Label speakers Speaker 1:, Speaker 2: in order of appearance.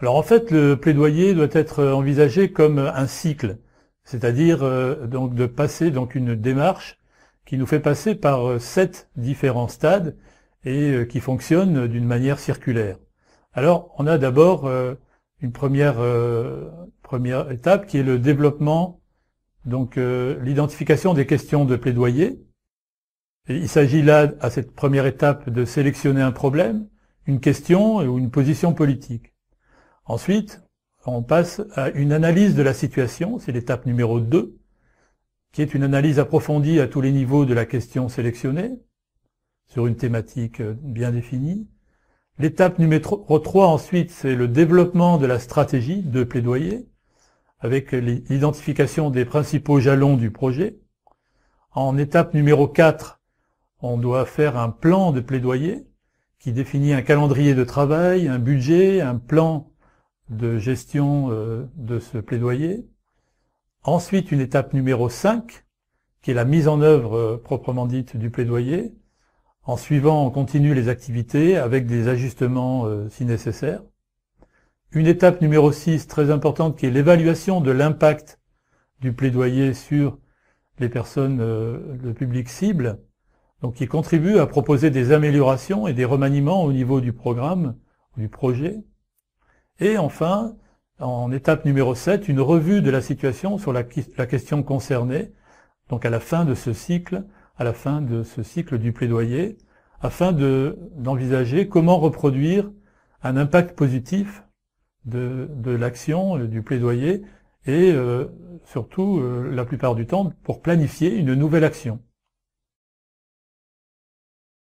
Speaker 1: Alors en fait, le plaidoyer doit être envisagé comme un cycle, c'est-à-dire donc de passer donc une démarche qui nous fait passer par 7 différents stades et qui fonctionne d'une manière circulaire. Alors on a d'abord une première étape qui est le développement, donc l'identification des questions de plaidoyer. Et il s'agit là, à cette première étape, de sélectionner un problème, une question ou une position politique. Ensuite, on passe à une analyse de la situation, c'est l'étape numéro 2, qui est une analyse approfondie à tous les niveaux de la question sélectionnée, sur une thématique bien définie. L'étape numéro 3, ensuite, c'est le développement de la stratégie de plaidoyer, avec l'identification des principaux jalons du projet. En étape numéro 4, on doit faire un plan de plaidoyer, qui définit un calendrier de travail, un budget, un plan de gestion de ce plaidoyer. Ensuite, une étape numéro 5, qui est la mise en œuvre proprement dite du plaidoyer. En suivant, on continue les activités avec des ajustements si nécessaire. Une étape numéro 6, très importante, qui est l'évaluation de l'impact du plaidoyer sur les personnes, le public cible, donc qui contribue à proposer des améliorations et des remaniements au niveau du programme, du projet. Et enfin, en étape numéro 7, une revue de la situation sur la question concernée, donc à la fin de ce cycle du plaidoyer, afin d'envisager comment reproduire un impact positif de l'action, du plaidoyer, et surtout, la plupart du temps, pour planifier une nouvelle action.